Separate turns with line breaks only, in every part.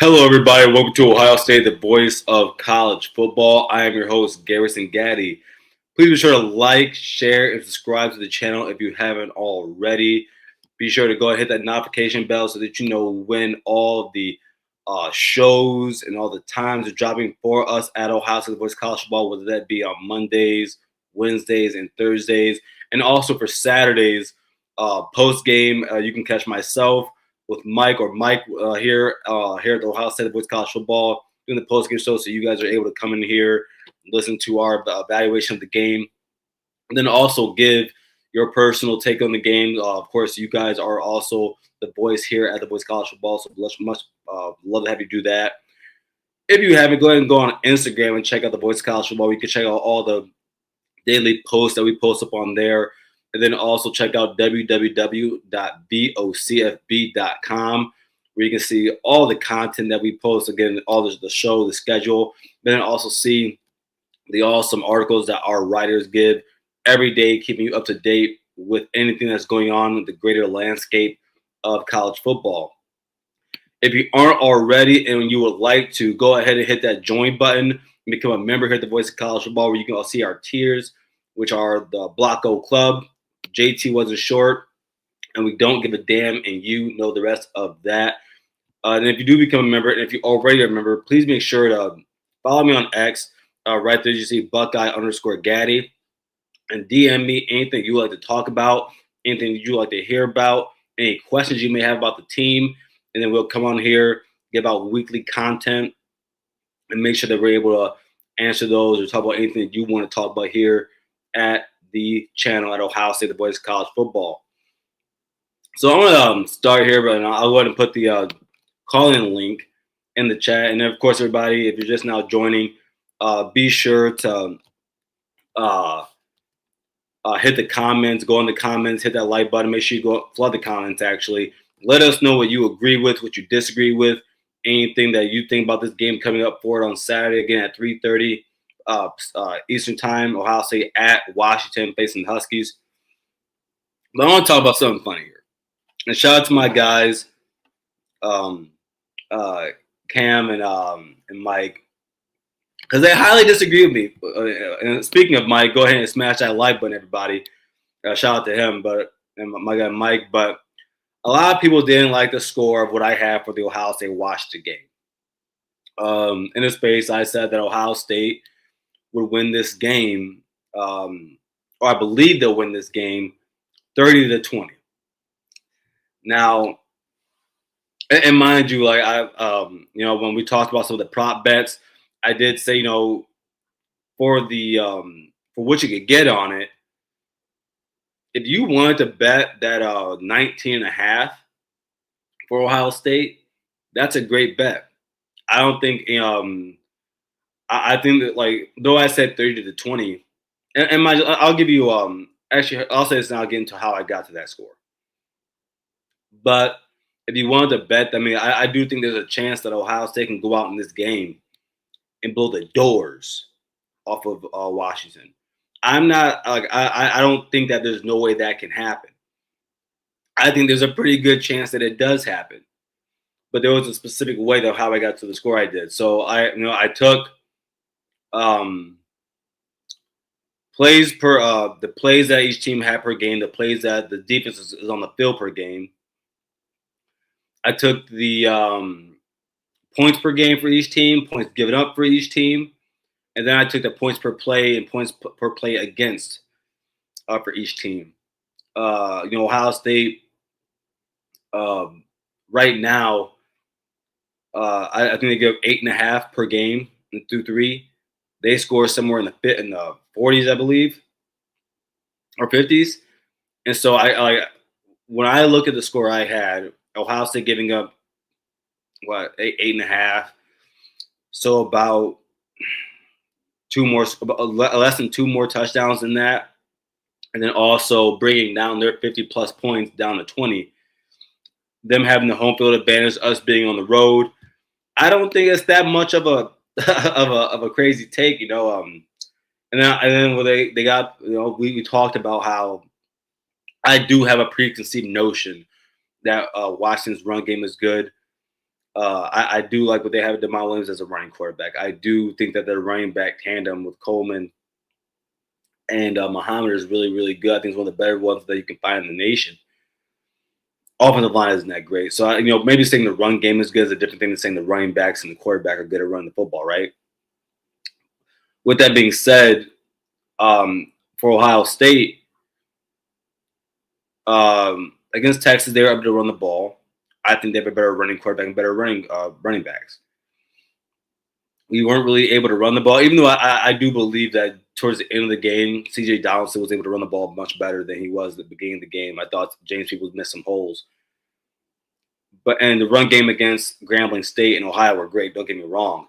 Hello, everybody. Welcome to Ohio State, the voice of college football. I am your host, Garrison Gaddy. Please be sure to like, share, and subscribe to the channel if you haven't already. Be sure to go and hit that notification bell so that you know when all the shows and all the times are dropping for us at Ohio State, the voice of college football, whether that be on Mondays, Wednesdays, and Thursdays. And also for Saturdays, post-game, you can catch myself with Mike here at the Ohio State Boys College Football doing the post game show, so you guys are able to come in here, listen to our evaluation of the game, and then also give your personal take on the game. Of course, you guys are also the voice here at the Boys College Football, so much love to have you do that. If you haven't, go ahead and go on Instagram and check out the Boys College Football. You can check out all the daily posts that we post up on there. And then also check out www.vocfb.com, where you can see all the content that we post. Again, all the show, the schedule. Then also see the awesome articles that our writers give every day, keeping you up to date with anything that's going on in the greater landscape of college football. If you aren't already and you would like to, go ahead and hit that join button and become a member here at the Voice of College Football, where you can all see our tiers, which are the Block O Club, JT wasn't short, and we don't give a damn, and you know the rest of that. And if you do become a member, and if you already are a member, please make sure to follow me on X. Right there, you see Buckeye_Gaddy, and DM me anything you like to talk about, anything you like to hear about, any questions you may have about the team, and then we'll come on here, give out weekly content, and make sure that we're able to answer those or talk about anything that you want to talk about here at the channel at Ohio State, the Boys College Football. So I'm going to start here, but I'll go ahead and put the call-in link in the chat. And then, of course, everybody, if you're just now joining, be sure to hit the comments, go in the comments, hit that like button. Make sure you go flood the comments, actually. Let us know what you agree with, what you disagree with, anything that you think about this game coming up for it on Saturday, again at 3:30. Eastern time, Ohio State at Washington facing the Huskies. But I want to talk about something funny here. And shout out to my guys, Cam and Mike, because they highly disagree with me. And speaking of Mike, go ahead and smash that like button, everybody. Shout out to him, and my guy Mike. But a lot of people didn't like the score of what I have for the Ohio State Washington game. In the space, I said that Ohio State would win this game, or I believe they'll win this game 30-20. Now, and mind you, like when we talked about some of the prop bets, I did say, for what you could get on it, if you wanted to bet that 19.5 for Ohio State, that's a great bet. I don't think I think that, like, though I said 30-20, and I'll give you actually I'll say this and I'll get into how I got to that score. But if you wanted to bet, I do think there's a chance that Ohio State can go out in this game and blow the doors off of Washington. I'm not like I don't think that there's no way that can happen. I think there's a pretty good chance that it does happen, but there was a specific way though how I got to the score I did. So I took plays per the plays that each team had per game, the plays that the defense is on the field per game. I took the points per game for each team, points given up for each team, and then I took the points per play and points per play against for each team. Ohio State right now, I think they give 8.5 per game through 3. They score somewhere in the 40s, I believe, or 50s. And so when I look at the score I had, Ohio State giving up 8.5, so about less than 2 more touchdowns than that, and then also bringing down their 50+ points down to 20. Them having the home field advantage, us being on the road. I don't think it's that much of a of a crazy take, And then when they got, we talked about how I do have a preconceived notion that Washington's run game is good. I do like what they have Demar Williams as a running quarterback. I do think that their running back tandem with Coleman and Muhammad is really, really good. I think it's one of the better ones that you can find in the nation. Offensive line isn't that great. So, maybe saying the run game is good is a different thing than saying the running backs and the quarterback are good at running the football, right? With that being said, for Ohio State, against Texas, they were able to run the ball. I think they have a better running quarterback and better running backs. We weren't really able to run the ball, even though I do believe that towards the end of the game, C.J. Donaldson was able to run the ball much better than he was at the beginning of the game. I thought James Peoples missed some holes. And the run game against Grambling State and Ohio were great. Don't get me wrong.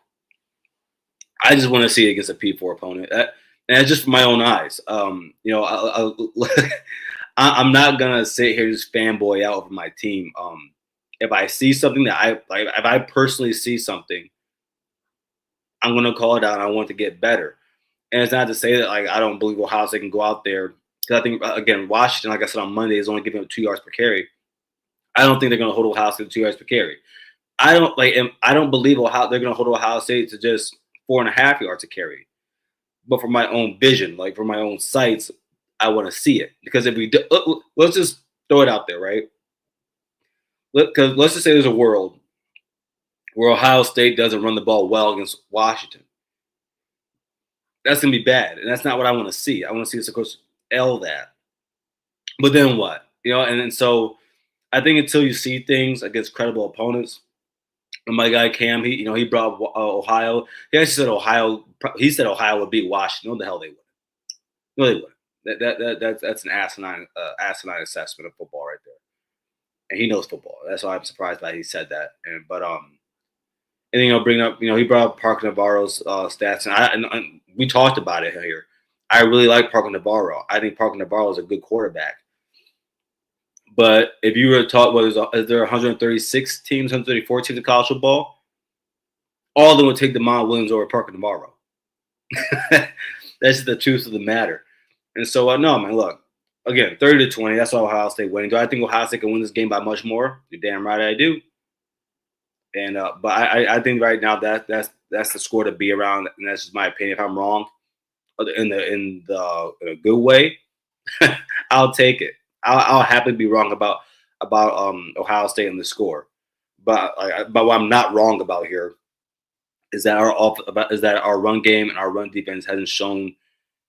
I just want to see it against a P4 opponent. And it's just from my own eyes. I'm not gonna sit here and just fanboy out over my team. If I see something that if I personally see something, I'm gonna call it out. And I want to get better. And it's not to say that I don't believe Ohio State can go out there, because I think again Washington, like I said on Monday, is only giving up 2 yards per carry. I don't think they're gonna hold Ohio State to 2 yards per carry. I don't believe they're gonna hold Ohio State to just 4.5 yards a carry. But for my own vision, for my own sights, I want to see it. Because if we do, let's just throw it out there, right? Because let's just say there's a world where Ohio State doesn't run the ball well against Washington. That's gonna be bad, and that's not what I want to see. I want to see us, of course, L that. But then what? And so I think until you see things against credible opponents, and my guy Cam, he brought Ohio. He actually said Ohio. He said Ohio would beat Washington. No, the hell they wouldn't. No, they wouldn't. That's an asinine assessment of football right there. And he knows football. That's why I'm surprised that he said that. And bring up, he brought up Parker Navarro's stats, and we talked about it here. I really like Parker Navarro. I think Parker Navarro is a good quarterback. But if you were to talk, is there 136 teams, 134 teams in college football? All of them would take Demar Williams over Parker Navarro. That's the truth of the matter. And so, no, man, look, again, 30-20, that's Ohio State winning. Do I think Ohio State can win this game by much more? You're damn right I do. And but I think right now that's the score to be around, and that's just my opinion. If I'm wrong, in a good way, I'll take it. I'll happily be wrong about Ohio State and the score, but what I'm not wrong about here is that our run game and our run defense hasn't shown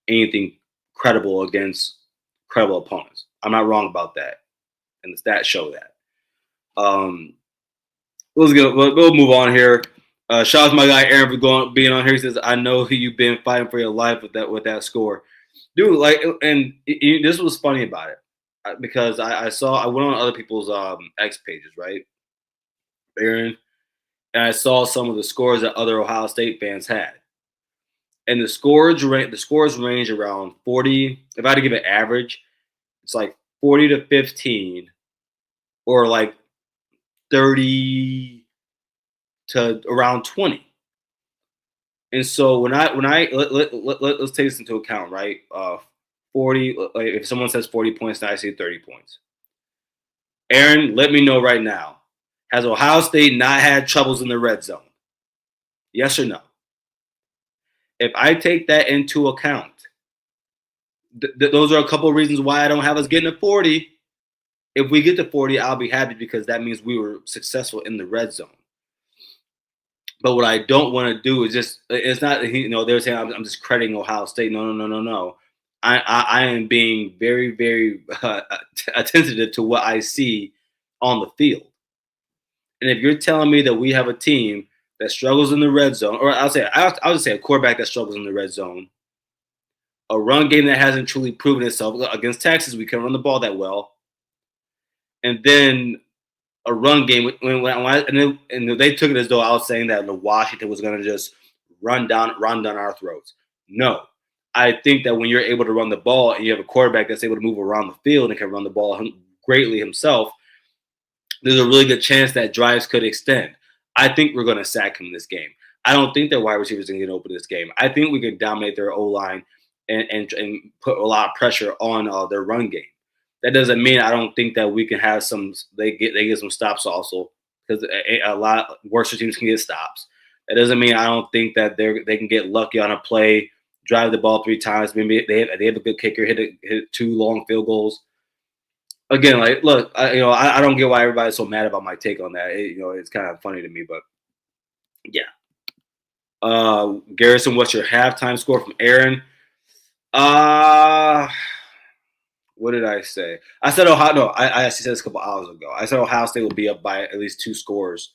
anything credible against credible opponents. I'm not wrong about that, and the stats show that. We'll move on here. Shout out to my guy Aaron for being on here. He says, "I know you've been fighting for your life with that score, dude." This was funny about it. Because I went on other people's X pages, right, Aaron, and I saw some of the scores that other Ohio State fans had, and the scores range around 40. If I had to give an average, it's like 40 to 15, or like 30 to around 20. And so let's take this into account, right? 40, if someone says 40 points, then I say 30 points. Aaron, let me know right now. Has Ohio State not had troubles in the red zone? Yes or no? If I take that into account, those are a couple of reasons why I don't have us getting to 40. If we get to 40, I'll be happy, because that means we were successful in the red zone. But what I don't want to do is it's not, they're saying I'm just crediting Ohio State. No. I am being very, very attentive to what I see on the field. And if you're telling me that we have a team that struggles in the red zone, or I'll just say a quarterback that struggles in the red zone, a run game that hasn't truly proven itself against Texas, we can run the ball that well, and then a run game and they took it as though I was saying that Washington was going to just run down our throats. No. I think that when you're able to run the ball and you have a quarterback that's able to move around the field and can run the ball greatly himself, there's a really good chance that drives could extend. I think we're going to sack him this game. I don't think their wide receivers are going to get open this game. I think we can dominate their O-line and put a lot of pressure on their run game. That doesn't mean I don't think that we can have they get some stops also, because a lot worse teams can get stops. That doesn't mean I don't think that they can get lucky on a play, drive the ball 3 times. Maybe they have a good kicker, hit 2 long field goals. Again, like, look, I don't get why everybody's so mad about my take on that. It's kind of funny to me, but yeah. Garrison, what's your halftime score from Aaron? What did I say? I said Ohio. No, I actually said this a couple hours ago. I said Ohio State will be up by at least 2 scores.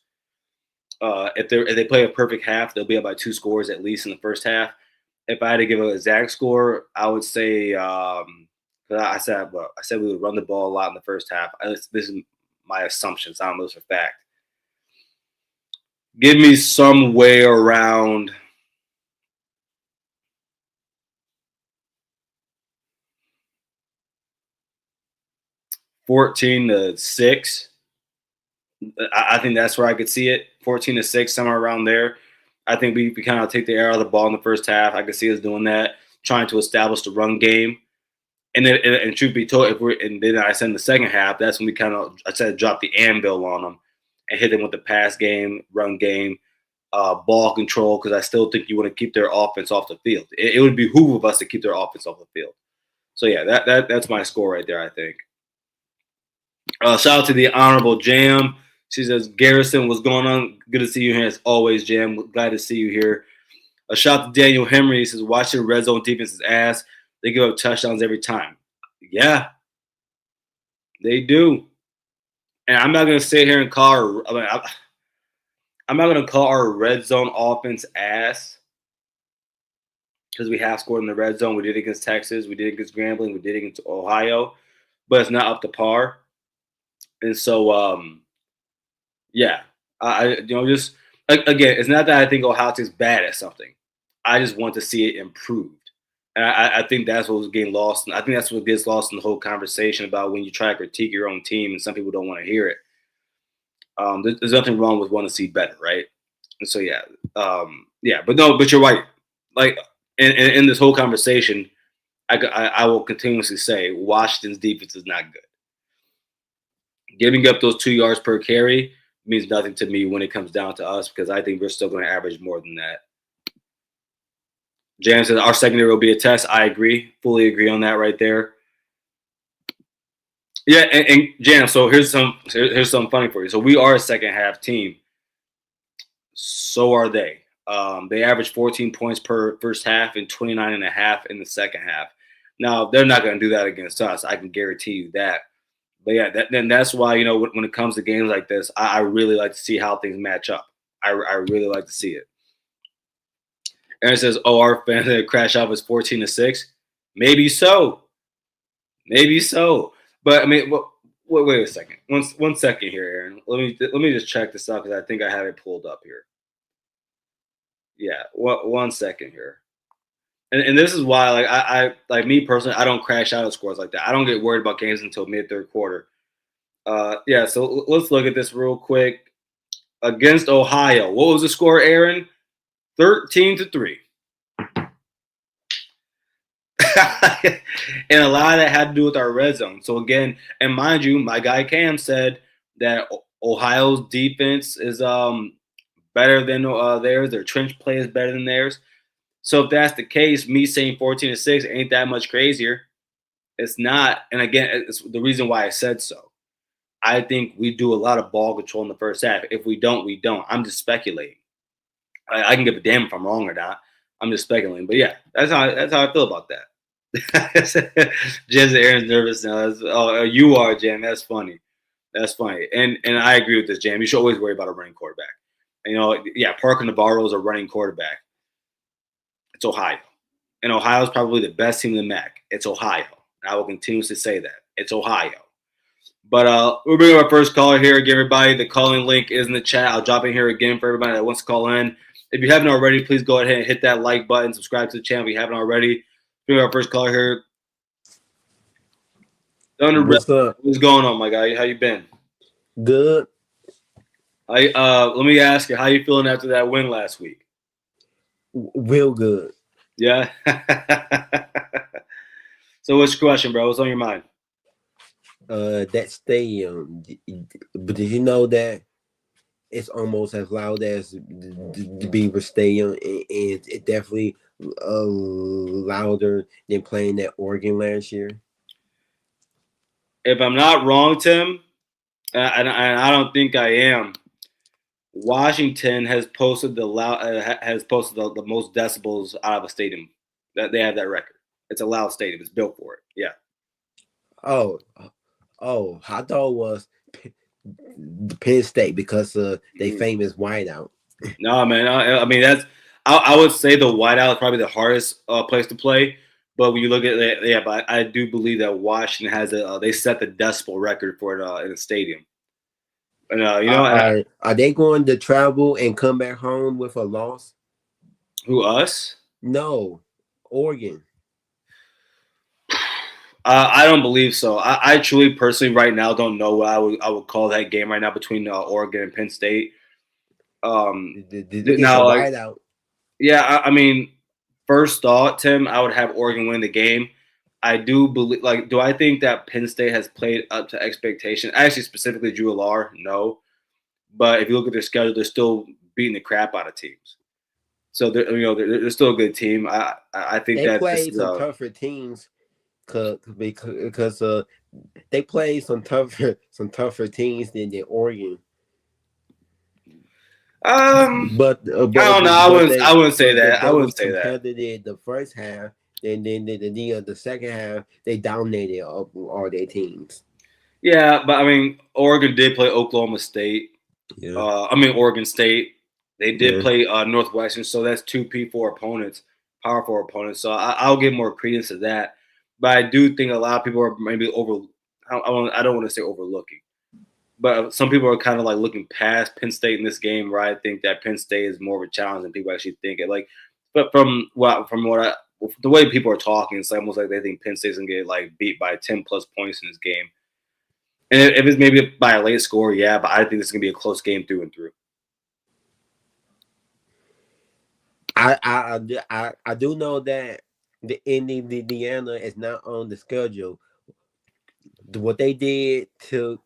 If they play a perfect half, they'll be up by 2 scores at least in the first half. If I had to give an exact score, I would say I said we would run the ball a lot in the first half. This is my assumptions. I don't know this for fact. Give me somewhere around 14-6. I think that's where I could see it. 14-6, somewhere around there. I think we kind of take the air out of the ball in the first half. I could see us doing that, trying to establish the run game. And then, and truth be told, then I said in the second half, that's when we I said drop the anvil on them and hit them with the pass game, run game, ball control, because I still think you want to keep their offense off the field. It would behoove of us to keep their offense off the field. So yeah, that's my score right there, I think. Shout out to the Honorable Jam. She says, Garrison, what's going on? Good to see you here as always, Jam. Glad to see you here. A shout out to Daniel Henry. He says, watch your red zone defense's ass. They give up touchdowns every time. Yeah, they do. And I'm not going to sit here and call I'm not going to call our red zone offense ass because we have scored in the red zone. We did it against Texas. We did it against Grambling. We did it against Ohio. But it's not up to par. And so, yeah, just again, it's not that I think Ohio State's bad at something. I just want to see it improved. And I think that's what was getting lost. And I think that's what gets lost in the whole conversation about when you try to critique your own team and some people don't want to hear it. There's nothing wrong with wanting to see better, right? And so, yeah. But you're right. Like, in this whole conversation, I will continuously say Washington's defense is not good. Giving up those 2 yards per carry means nothing to me when it comes down to us because I think we're still going to average more than that. Jan says our secondary will be a test. I agree. Fully agree on that right there. Yeah, and Jan, so here's something funny for you. So we are a second half team. So are they. They average 14 points per first half and 29.5 in the second half. Now, they're not going to do that against us. I can guarantee you that. But yeah, that's why, when it comes to games like this, I really like to see how things match up. I really like to see it. Aaron says, our fans that crash out was 14-6. Maybe so. But I mean, wait a second. One second here, Aaron. Let me just check this out because I think I have it pulled up here. Yeah, 1 second here. And this is why, like I like me personally, I don't crash out at scores like that. I don't get worried about games until mid-third quarter. Yeah, so let's look at this real quick. Against Ohio, what was the score, Aaron? 13-3. And a lot of that had to do with our red zone. So again, and mind you, my guy Cam said that Ohio's defense is better than theirs. Their trench play is better than theirs. So if that's the case, me saying 14-6 ain't that much crazier. It's not. And again, it's the reason why I said so. I think we do a lot of ball control in the first half. If we don't, we don't. I'm just speculating. I can give a damn if I'm wrong or not. I'm just speculating. But yeah, that's how I feel about that. Jen, Aaron's nervous now. You are, Jen. That's funny. And I agree with this, Jam. You should always worry about a running quarterback. Yeah, Parker Navarro is a running quarterback. It's Ohio. And Ohio is probably the best team in the MAC. It's Ohio. And I will continuously say that. It's Ohio. But we'll bring our first caller here again, everybody. The calling link is in the chat. I'll drop in here again for everybody that wants to call in. If you haven't already, please go ahead and hit that like button. Subscribe to the channel if you haven't already. Bring our first caller here.
What's up?
What's going on, my guy? How you been?
Good.
Let me ask you, how you feeling after that win last week?
Real good.
Yeah. So what's your question, bro? What's on your mind?
That stadium. But did you know that it's almost as loud as the Beaver Stadium, and it definitely louder than playing at Oregon last year.
If I'm not wrong, Tim, and I don't think I am, Washington has posted the most decibels out of a stadium. That they have that record. It's a loud stadium. It's built for it. Yeah.
Oh, I thought it was the Penn State because they famous whiteout.
No, man. I mean, I would say the whiteout is probably the hardest place to play. But when you look at it, yeah, but I do believe that Washington has they set the decibel record for it in the stadium. And
Are they going to travel and come back home with a loss?
who, us?
No, Oregon.
I don't believe so. I truly, personally, right now, don't know what I would call that game right now between Oregon and Penn State. Now, like,
whiteout.
yeah, I mean, first thought, Tim, I would have Oregon win the game. I do believe, like, do I think that Penn State has played up to expectation? Actually, specifically Drew Alar, no. But if you look at their schedule, they're still beating the crap out of teams. So they're still a good team. I think
they
that
played some tougher teams because they played some tougher teams than Oregon. But
I don't know. I wouldn't say that. I wouldn't say that.
The first half, then the second half, they dominated all their teams.
Yeah, but I mean, Oregon did play Oklahoma State.
Yeah.
Oregon State. They did play Northwestern, so that's two P4 opponents, Power 4 opponents. So I'll give more credence to that. But I do think a lot of people are maybe I don't want to say overlooking, but some people are kind of like looking past Penn State in this game, where I think that Penn State is more of a challenge than people actually think it. Like, but from the way people are talking, it's almost like they think Penn State's gonna get like beat by 10+ points in this game. And if it's maybe by a late score, yeah, but I think this is gonna be a close game through and through.
I do know that the Indiana is not on the schedule. What they did to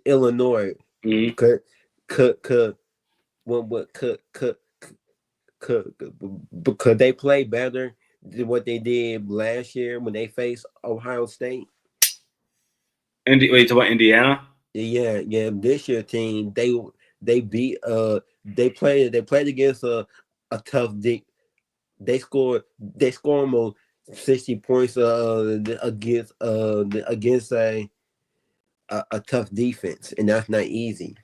Illinois could they play better than what they did last year when they faced Ohio State?
Wait, you talking about Indiana?
Yeah. This year team they beat they played against a tough deep. They scored almost 60 points against a tough defense, and that's not easy.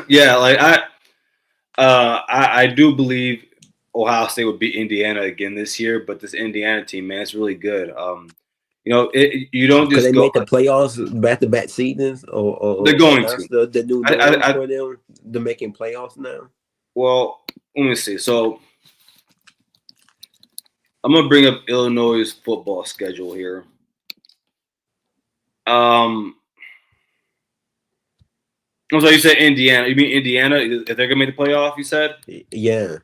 Yeah, like I do believe Ohio State would beat Indiana again this year, but this Indiana team, man, it's really good. You don't just
they make the playoffs back-to-back seasons, or
they're going
that's
to
the new norm for them. They're making playoffs now.
Well, let me see. So I'm gonna bring up Illinois' football schedule here. So you said Indiana. You mean Indiana? If they're gonna make the playoff, you said?
Yeah.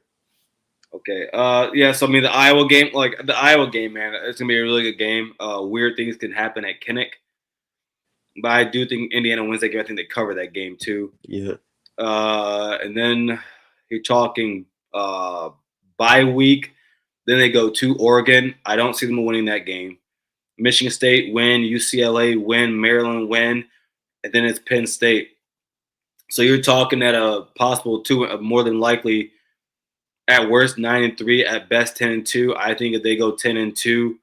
Okay. Yeah. So I mean, the Iowa game, man, it's gonna be a really good game. Weird things can happen at Kinnick, but I do think Indiana wins that game. I think they cover that game too.
Yeah.
And then you're talking bye week. Then they go to Oregon. I don't see them winning that game. Michigan State win, UCLA win, Maryland win, and then it's Penn State. So you're talking at a possible more than likely, at worst 9-3, at best 10-2. I think if they go 10-2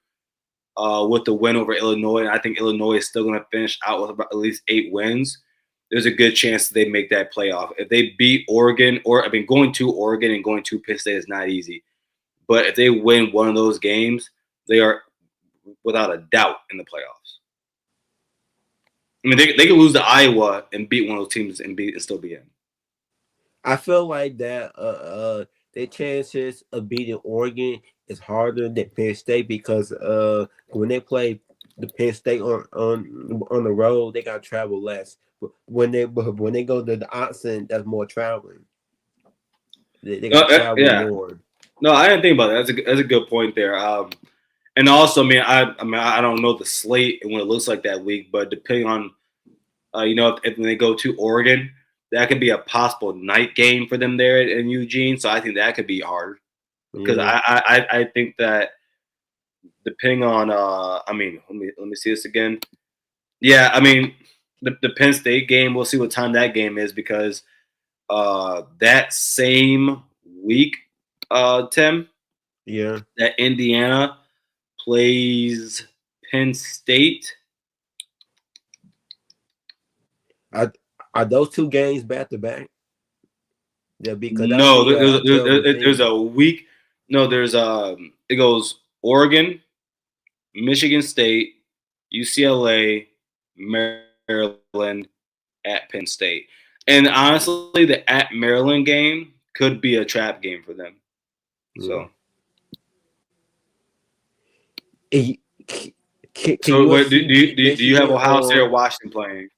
with the win over Illinois, I think Illinois is still going to finish out with about at least 8 wins. There's a good chance that they make that playoff. If they beat Oregon, going to Oregon and going to Penn State is not easy. But if they win one of those games, they are without a doubt in the playoffs. I mean, they could lose to Iowa and beat one of those teams and still be in.
I feel like that their chances of beating Oregon is harder than Penn State because when they play the Penn State on the road, they got to travel less. But when they go to the Austin, that's more traveling. They got to travel more.
No, I didn't think about that. That's a good point there. And also, I don't know the slate and what it looks like that week, but depending on, if when they go to Oregon, that could be a possible night game for them there in Eugene. So I think that could be hard because
Yeah.
I think that depending on, let me see this again. Yeah, the Penn State game, we'll see what time that game is because that same week, Tim,
Yeah.
that Indiana plays Penn State.
Are those two games back to back? Yeah, because that'll
No,
be a terrible
there's
thing.
a week. No, there's it goes Oregon, Michigan State, UCLA, Maryland, at Penn State. And honestly, the at Maryland game could be a trap game for them.
Yeah.
So,
Eh, can
so what,
USC beat
do you have
Michigan,
Ohio State or
or
Washington playing?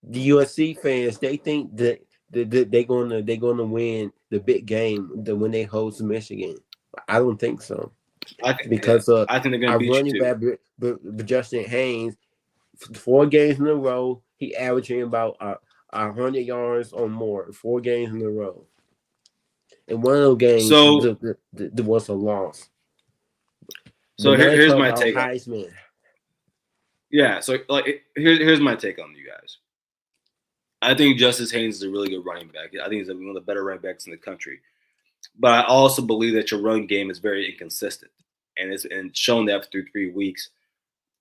the USC fans? They think that they're gonna win the big game when they host Michigan. I don't think so,
Yeah,
because
I think they're gonna
our
beat you
running
too.
back, Justin Haynes, 4 games in a row, he averaging about 100 yards or more. 4 games in a row, and one of those games
So,
there was a loss. But now let's
here's
talk
my
about
take on.
Heisman.
Yeah, so like here's my take on you guys. I think Justice Haynes is a really good running back. I think he's one of the better running backs in the country. But I also believe that your run game is very inconsistent, and it's shown that through 3 weeks.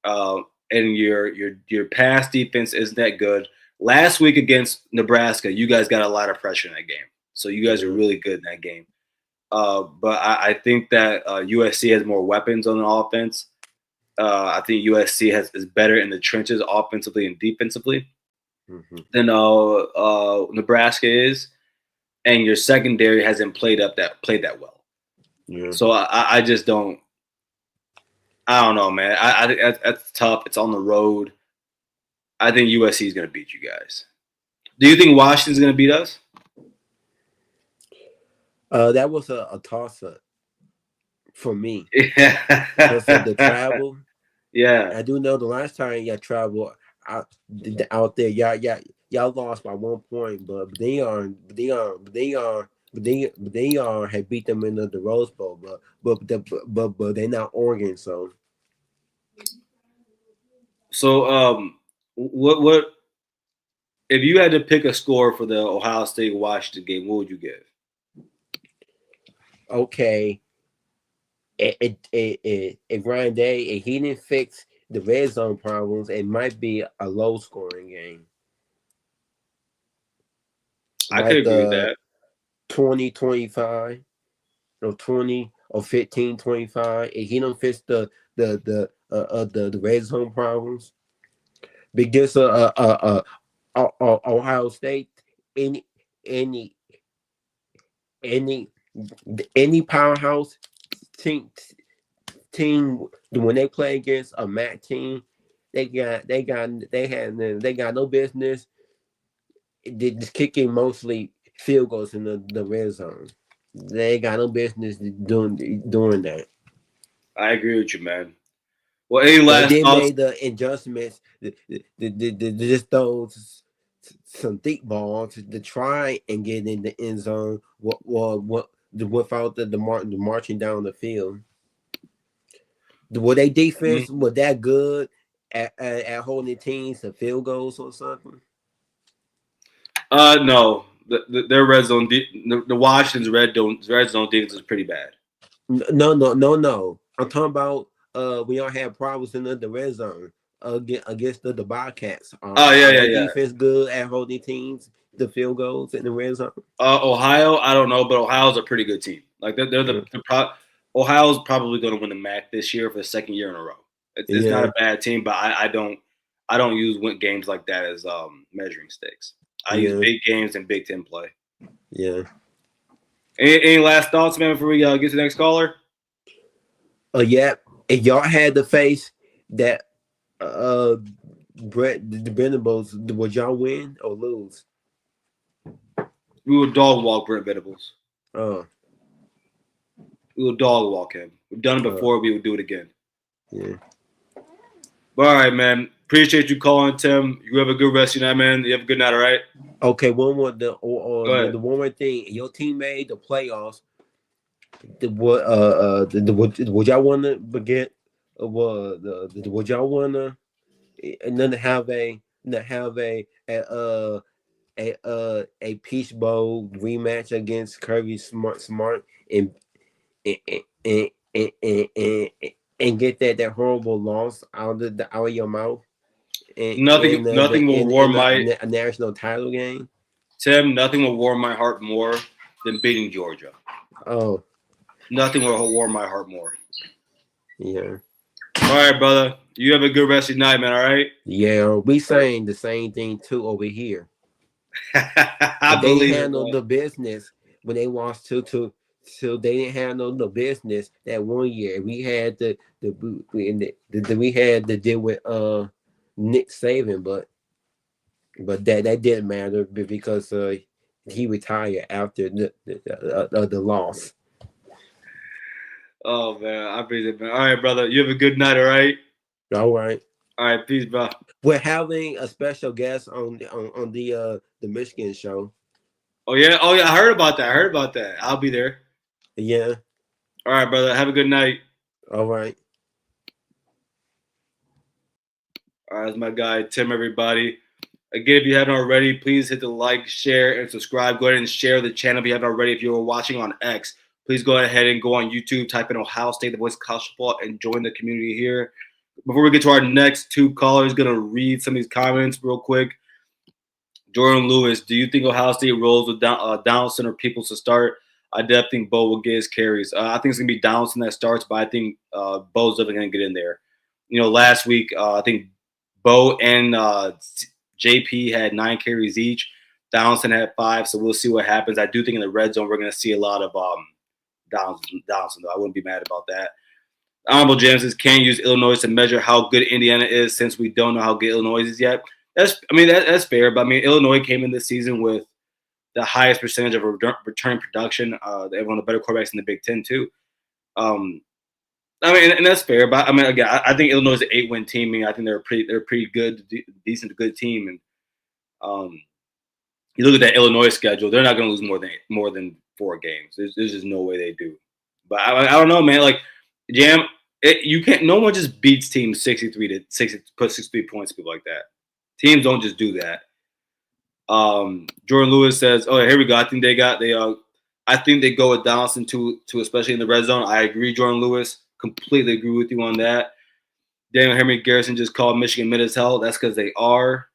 Uh, and your pass defense isn't that good. Last week against Nebraska, you guys got a lot of pressure in that game, so you guys are
Yeah.
really good in that game. But I think that USC has more weapons on the offense. I think USC is better in the trenches offensively and defensively
Mm-hmm.
than Nebraska is, and your secondary hasn't played that well.
Yeah.
So I just don't. I don't know, man. I think that's tough. It's on the road. I think USC is going to beat you guys. Do you think Washington's going to beat us?
That was a toss up for me because of the
Yeah.
travel.
Yeah.
I do know the last time y'all traveled out there, y'all lost by 1 point, but they are had beat them in the Rose Bowl, but they're not Oregon, so
So what if you had to pick a score for the Ohio State Washington game? What would you give?
okay. If Ryan Day, if he didn't fix the red zone problems, it might be a low scoring game,
I could
like
agree with that.
20-25 or 20 or 15-25. If he don't fix the red zone problems, because Ohio State, any any any any powerhouse team team when they play against a MAC team, they got no business. They just kicking mostly field goals in the red zone. They ain't got no business doing that.
I agree with you, man. Well, any
But
last
they
thoughts?
made the adjustments, just those some deep balls to try and get in the end zone. What without the marching down the field. Were they
Mhm.
defense was that good at holding teams to field goals or something?
No. Their red zone, the Washington's red zone defense is pretty bad.
No. I'm talking about we all had problems in the red zone against the Bobcats.
Oh yeah,
Are
yeah,
they
yeah.
defense good at holding teams the field goals in the red zone?
Ohio, I don't know, but Ohio's a pretty good team. Like they're
Yeah,
Ohio's probably going to win the MAC this year for the second year in a row. It's not
yeah,
a bad team, but I don't use win games like that as measuring sticks. I use
yeah.
big games and Big Ten play.
Yeah.
Any last thoughts, man, before we get to the next caller?
Yeah. If y'all had to face that uh Brett the Venables, would y'all win or lose?
We will dog walk Brent Venables.
Uh
We will dog walk him. We've done it
uh
before. We will do it again.
Yeah.
All right, man. Appreciate you calling, Tim. You have a good rest of your night, man. You have a good night, all right?
Okay, one more
Go ahead.
the one more thing. Your team made the playoffs. Would y'all want to begin? Would y'all want to and then have a Peach Bowl rematch against Kirby Smart and and and, and, and get that horrible loss out of your mouth
Nothing will warm my
a national title game?
Tim. Nothing will warm my heart more than beating Georgia.
Oh,
Nothing will warm my heart more.
yeah.
All right, brother. You have a good rest of your night, man. All right.
Yeah, we saying the same thing too over here.
I
But they didn't
believe it,
handle
man.
the business when they lost to they didn't handle the business that one year. We had we had to deal with Nick Saban, but that didn't matter because he retired after the loss.
Oh man, I appreciate it, man. All right, brother. You have a good night. All right.
All right.
All right. Peace, bro.
We're having a special guest on the Michigan show.
Oh yeah. Oh yeah. I heard about that. I heard about that. I'll be there.
Yeah.
All right, brother. Have a good night.
All right.
All right, that's my guy Tim. Everybody. Again, if you haven't already, please hit the like, share, and subscribe. Go ahead and share the channel if you haven't already. If you're watching on X, please go ahead and go on YouTube, type in Ohio State, the voice of college football, and join the community here. Before we get to our next two callers, going to read some of these comments real quick. Jordan Lewis, do you think Ohio State rolls with Donaldson or Peoples to start? I definitely think Bo will get his carries. I think it's going to be Donaldson that starts, but I think Bo's definitely going to get in there. You know, last week, I think Bo and JP had 9 carries each. Donaldson had 5, so we'll see what happens. I do think in the red zone we're going to see a lot of Donaldson, though. I wouldn't be mad about that. Honorable James says, can use Illinois to measure how good Indiana is since we don't know how good Illinois is yet. That's fair, but I mean, Illinois came in this season with the highest percentage of return production. They have one of the better quarterbacks in the Big Ten too. I mean, and that's fair, but I mean, again, I think Illinois is an 8-win team. I mean, I think they're a pretty good, decent, good team. And you look at that Illinois schedule; they're not going to lose more than 4 games. There's just no way they do. But I don't know, man. Like Jam, you can't. No one just beats teams 63 to 60, put 63 points, people like that. Teams don't just do that. Jordan Lewis says, "Oh, here we go. I think they go with Donaldson to especially in the red zone." I agree, Jordan Lewis. Completely agree with you on that. Daniel Henry Garrison just called Michigan mid as hell. That's because they are.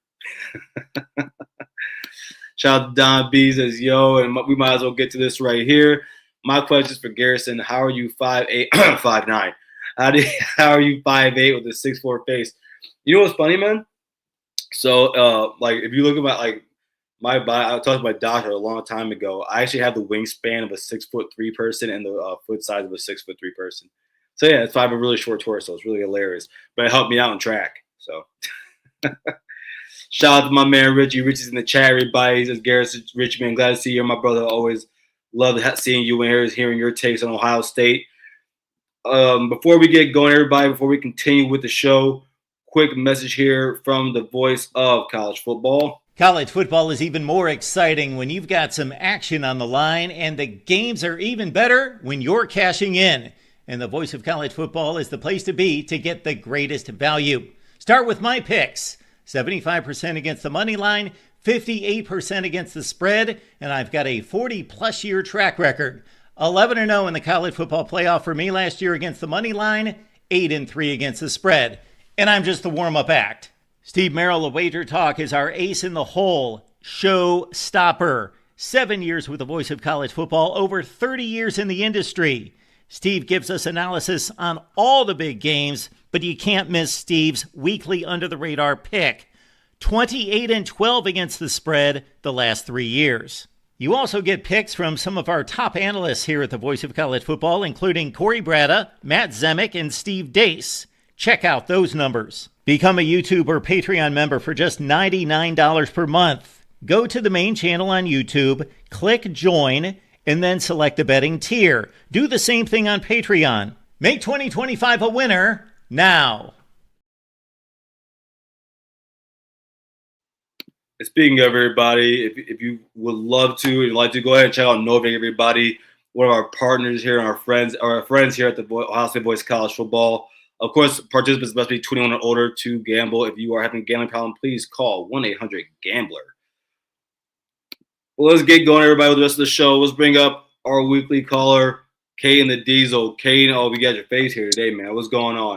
Shout out to Don B says, yo, and we might as well get to this right here. My question is for Garrison. How are you 5'8", 5'9"? How are you 5'8" with a 6'4" face? You know what's funny, man? So, like, if you look at my body, I talked to my doctor a long time ago. I actually have the wingspan of a 6'3" person and the foot size of a 6'3" person. So yeah, I have a really short torso. It's really hilarious, but it helped me out in track. So shout out to my man Richie. Richie's in the chat. Everybody, he says, Garrison, Richie, man, glad to see you, my brother. Always love seeing you and hearing your takes on Ohio State. Before we get going, everybody, before we continue with the show, quick message here from the voice of college football.
College football is even more exciting when you've got some action on the line, and the games are even better when you're cashing in. And the voice of college football is the place to be to get the greatest value. Start with my picks. 75% against the money line, 58% against the spread, and I've got a 40-plus year track record. 11-0 in the college football playoff for me last year against the money line, 8-3 against the spread. And I'm just the warm-up act. Steve Merrill of Wager Talk is our ace in the hole, show stopper. 7 years with the voice of college football, over 30 years in the industry. Steve gives us analysis on all the big games, but you can't miss Steve's weekly under-the-radar pick. 28-12 against the spread the last 3 years. You also get picks from some of our top analysts here at the Voice of College Football, including Corey Bratta, Matt Zemek, and Steve Dace. Check out those numbers. Become a YouTube or Patreon member for just $99 per month. Go to the main channel on YouTube, click Join, and then select the betting tier. Do the same thing on Patreon. Make 2025 a winner, now.
Speaking of everybody, if you would love to and like to, go ahead and check out Novak, everybody. One of our partners here and our friends here at the Ohio State Boys College Football. Of course, participants must be 21 or older to gamble. If you are having a gambling problem, please call 1-800-GAMBLER. Well, let's get going, everybody, with the rest of the show. Let's bring up our weekly caller, Kane the Diesel. Kane, oh, we got your face here today, man. What's going on?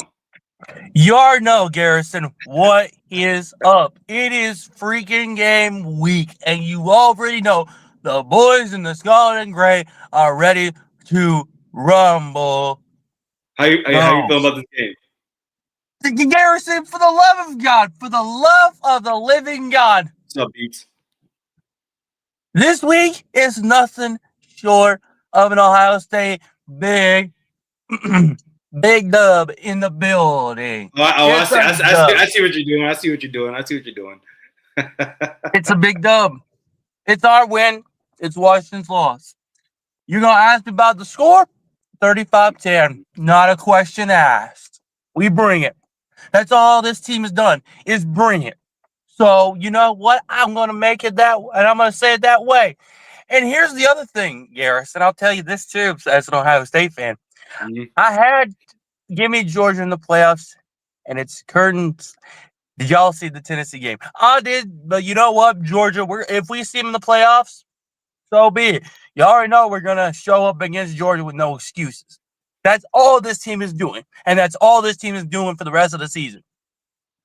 You already know, Garrison, what is up. It is freaking game week, and you already know the boys in the Scarlet and Gray are ready to rumble.
How you feeling about this game?
Garrison, for the love of God, for the love of the living God.
What's up, Beats?
This week is nothing short of an Ohio State big dub in the building.
I see what you're doing. I see what you're doing.
It's a big dub. It's our win. It's Washington's loss. You're going to ask me about the score? 35-10. Not a question asked. We bring it. That's all this team has done, is bring it. So, you know what? I'm going to make it that way, and I'm going to say it that way. And here's the other thing, Garrison. I'll tell you this, too, as an Ohio State fan.
Mm-hmm.
I had give me Georgia in the playoffs, and it's curtains. Did y'all see the Tennessee game? I did, but you know what, Georgia? If we see them in the playoffs, so be it. You already know we're gonna show up against Georgia with no excuses. That's all this team is doing, and that's all this team is doing for the rest of the season.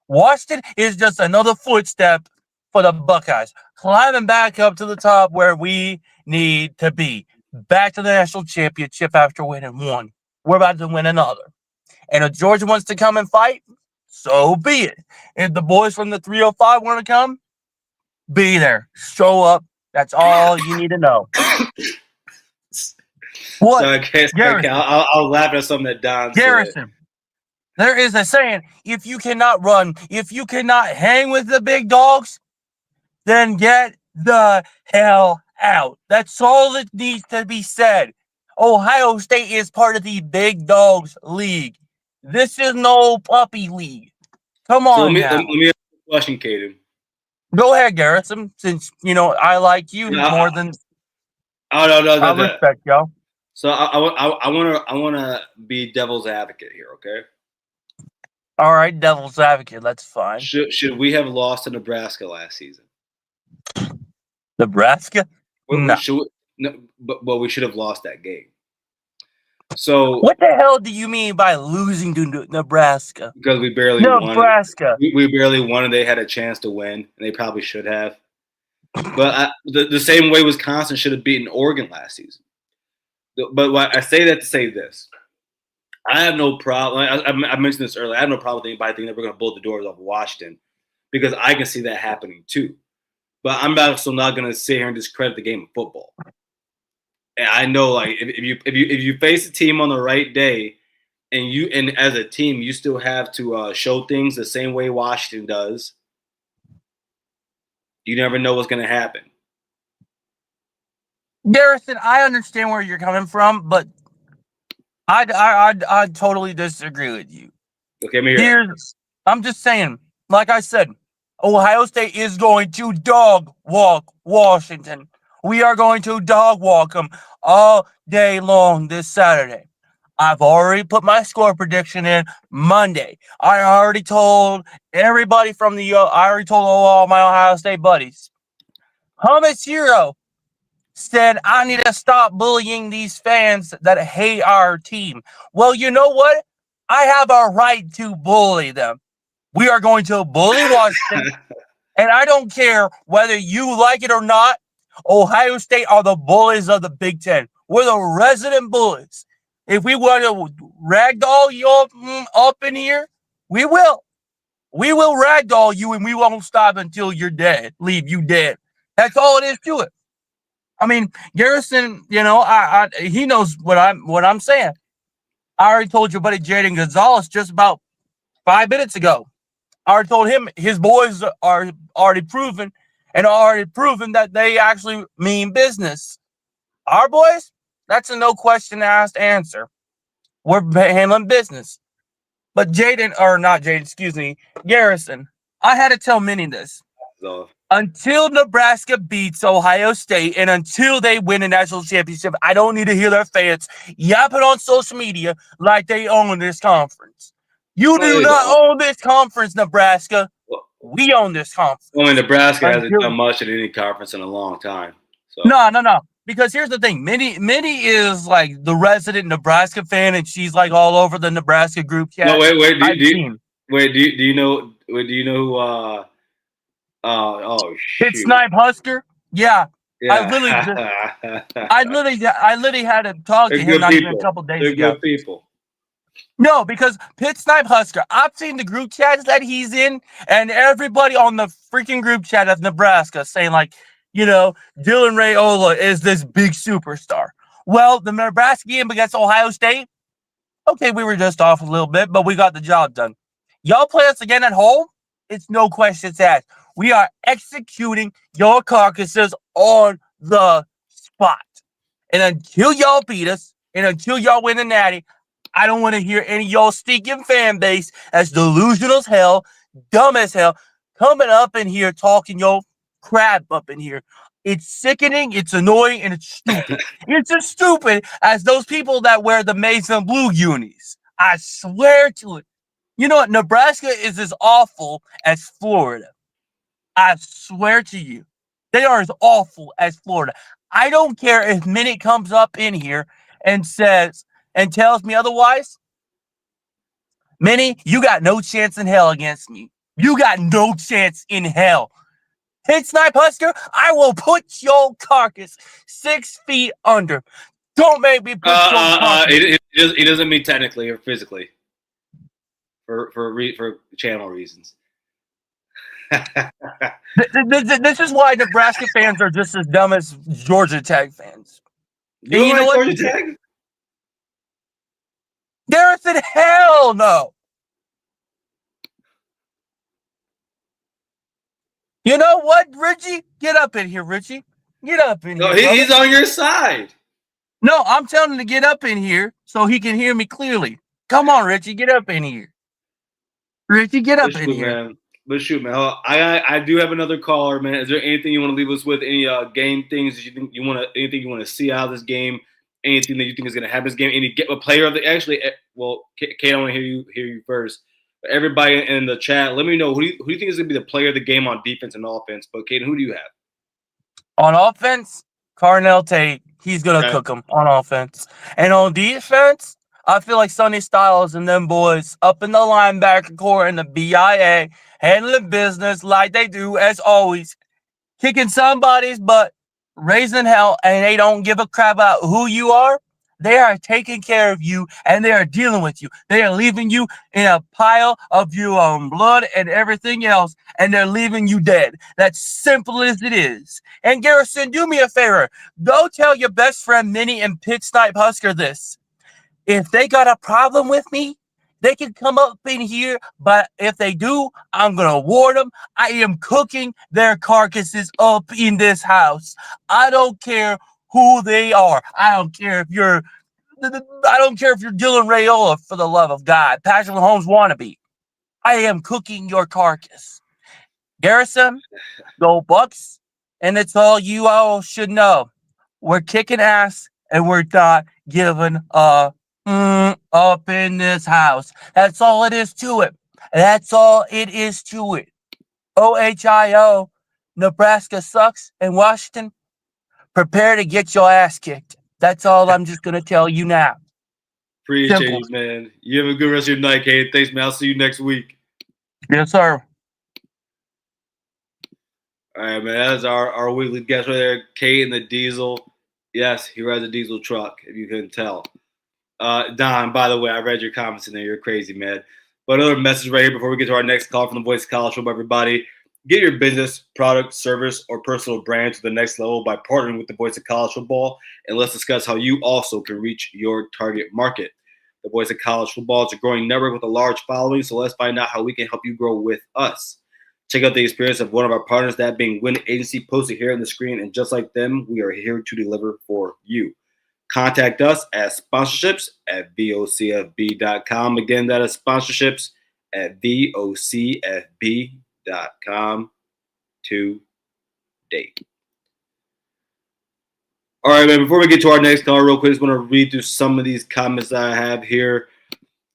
Washington is just another footstep for the Buckeyes, climbing back up to the top where we need to be. Back to the national championship after winning one. We're about to win another. And if Georgia wants to come and fight, so be it. If the boys from the 305 want to come, be there. Show up. That's all you need to know. What?
Okay, I'll laugh at something that Don said.
Garrison, there is a saying, if you cannot run, if you cannot hang with the big dogs, then get the hell out. That's all that needs to be said. Ohio State is part of the Big Dogs League. This is no puppy league. Come on,
let me ask you a question, Caden.
Go ahead, Garrison. Since I like you more than.
Oh no,
I respect y'all.
So I want to be devil's advocate here, okay?
All right, devil's advocate. That's fine.
Should we have lost to Nebraska last season?
Nebraska?
No, but we should have lost that game. So
what the hell do you mean by losing to Nebraska?
Because we barely won.
Nebraska.
We barely won, and they had a chance to win, and they probably should have. But the same way Wisconsin should have beaten Oregon last season. But I say that to say this. I have no problem. I mentioned this earlier. I have no problem with anybody thinking that we're going to blow the doors off Washington, because I can see that happening too. But I'm also not going to sit here and discredit the game of football. And I know, like, if you face a team on the right day, and as a team you still have to show things the same way Washington does, you never know what's going to happen.
Garrison, I understand where you're coming from, but I totally disagree with you.
Okay,
I'm just saying, like I said, Ohio State is going to dog walk Washington. We are going to dog walk them all day long this Saturday. I've already put my score prediction in Monday. I already told everybody I already told all my Ohio State buddies. Hummus Hero said, I need to stop bullying these fans that hate our team. Well, you know what? I have a right to bully them. We are going to bully Washington, and I don't care whether you like it or not. Ohio State are the bullies of the Big Ten. We're the resident bullies. If we want to ragdoll you up in here, we will. We will ragdoll you, and we won't stop until you're dead. Leave you dead. That's all it is to it. I mean, Garrison, he knows what I'm saying. I already told your buddy Jaden Gonzalez just about 5 minutes ago. I already told him his boys are already proven that they actually mean business. Our boys, that's a no question asked answer. We're handling business. But Jaden, or not Jaden, excuse me, Garrison, I had to tell Minnie this.
So,
Until Nebraska beats Ohio State and until they win a national championship, I don't need to hear their fans yapping on social media like they own this conference. You do not own this conference, Nebraska. We own this conference.
I mean, Nebraska hasn't done much in any conference in a long time. So.
No. Because here's the thing, Minnie is like the resident Nebraska fan, and she's like all over the Nebraska group chat.
No, wait. Do you know who? Oh shoot!
It's Snipe Husker. Yeah. I literally had to talk to him not even a couple days ago.
They're good people.
No, because Pitt Snipe Husker, I've seen the group chats that he's in, and everybody on the freaking group chat of Nebraska saying, like, you know, Dylan Raiola is this big superstar. Well, the Nebraska game against Ohio State, okay, we were just off a little bit, but we got the job done. Y'all play us again at home? It's no questions asked. We are executing your carcasses on the spot. And until y'all beat us, and until y'all win the natty, I don't want to hear any of y'all stinking fan base as delusional as hell, dumb as hell, coming up in here talking your crap up in here. It's sickening, it's annoying, and it's stupid. It's as stupid as those people that wear the maize and blue unis. I swear to it. You know what? Nebraska is as awful as Florida. I swear to you. They are as awful as Florida. I don't care if Minnie comes up in here and says and tells me otherwise. Minnie, you got no chance in hell against me. You got no chance in hell. Pitt Snipe Husker, I will put your carcass 6 feet under. Don't make me put your carcass.
He doesn't mean technically or physically. For channel reasons.
This is why Nebraska fans are just as dumb as Georgia Tech fans.
You know what? Georgia Tech?
Garrison, hell no. You know what, Richie? Get up in here, Richie. Get up in here.
No, he's on your side.
No, I'm telling him to get up in here so he can hear me clearly. Come on, Richie, get up in here. Richie, get up in here.
Man. But shoot, man. I do have another caller, man. Is there anything you want to leave us with? Any game things that you think you want to? Anything you want to see out of this game? Anything that you think is going to happen this game? Any get a player of the actually? Well, Kate, I want to hear you first. But everybody in the chat, let me know who do you think is going to be the player of the game on defense and offense. But Kate, who do you have?
On offense, Carnell Tate. He's going to cook them on offense, and on defense, I feel like Sonny Styles and them boys up in the linebacker core and the BIA handling business like they do as always, kicking somebody's butt, raising hell, and they don't give a crap about who you are. They are taking care of you, and they are dealing with you. They are leaving you in a pile of your blood and everything else, and they're leaving you dead. That's simple as it is. And Garrison, do me a favor. Go tell your best friend Minnie and Pitt Snipe Husker this. If they got a problem with me, they can come up in here, but if they do, I'm going to award them. I am cooking their carcasses up in this house. I don't care who they are. I don't care if you're Dylan Raiola, for the love of God. Patrick Mahomes wannabe. I am cooking your carcass. Garrison, go Bucks, and it's all you all should know. We're kicking ass, and we're not giving up in this house. That's all it is to it. That's all it is to it. OHIO, Nebraska sucks, and Washington, prepare to get your ass kicked. That's all I'm just going to tell you now.
Appreciate you, man. You have a good rest of your night, Kate. Thanks, man. I'll see you next week.
Yes, sir.
All right, man. That's our weekly guest right there, Kate in the diesel. Yes, he rides a diesel truck, if you couldn't tell. Don, by the way, I read your comments in there. You're crazy, man. But another message right here before we get to our next call from the Voice of College Football, everybody. Get your business, product, service, or personal brand to the next level by partnering with the Voice of College Football, and let's discuss how you also can reach your target market. The Voice of College Football is a growing network with a large following, so let's find out how we can help you grow with us. Check out the experience of one of our partners, that being Win Agency, posted here on the screen, and just like them, we are here to deliver for you. contact us at sponsorships@vocfb.com. Again, that is sponsorships@vocfb.com to date. All right, man, before we get to our next call, real quick, I just want to read through some of these comments that I have here.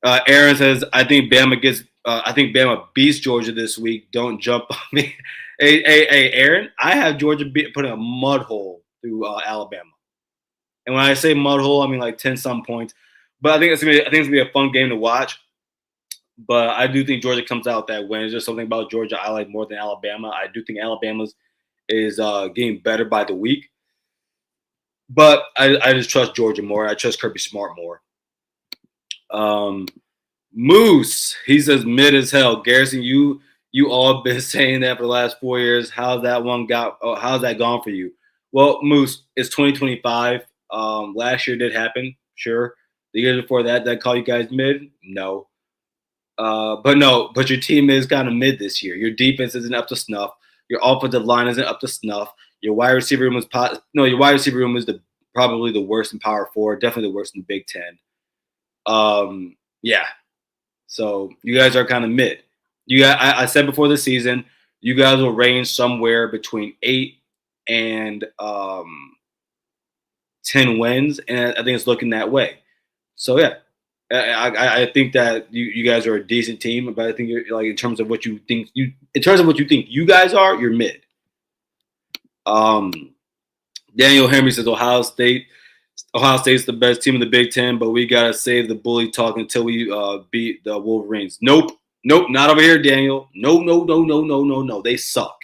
Aaron says, I think Bama beats Georgia this week. Don't jump on me. Hey, Aaron, I have Georgia putting a mud hole through Alabama. And when I say mud hole, I mean like 10-some points. But I think it's gonna be a fun game to watch. But I do think Georgia comes out with that win. There's just something about Georgia I like more than Alabama. I do think Alabama's is getting better by the week. But I just trust Georgia more. I trust Kirby Smart more. Moose, he says mid as hell. Garrison, you all been saying that for the last 4 years. How's that gone for you? Well, Moose, it's 2025. Last year did happen, sure. The year before that call you guys mid? No. But your team is kind of mid this year. Your defense isn't up to snuff. Your offensive line isn't up to snuff. Your wide receiver room is probably the worst in Power 4, definitely the worst in the Big Ten. Yeah. So you guys are kind of mid. I said before the season, you guys will range somewhere between 8 and 10 wins, and I think it's looking that way. So yeah, I think that you guys are a decent team, but I think you're like in terms of what you think you guys are, you're mid. Daniel Henry says Ohio State's the best team in the Big Ten, but we gotta save the bully talk until we beat the Wolverines. Nope, not over here, Daniel. No. They suck.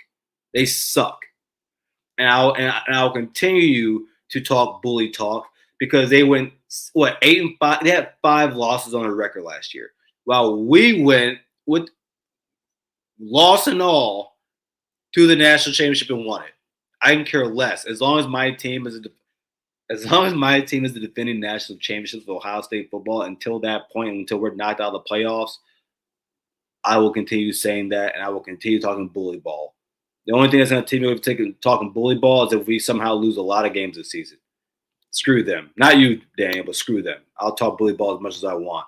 And I'll continue to talk bully talk because they went 8-5. They had 5 losses on their record last year, while we went with loss and all to the national championship and won it. I can care less as long as my team is the defending national championships of Ohio State football. Until that point, until we're knocked out of the playoffs, I will continue saying that, and I will continue talking bully ball. The only thing that's going to take me with talking bully ball is if we somehow lose a lot of games this season. Screw them. Not you, Daniel, but screw them. I'll talk bully ball as much as I want.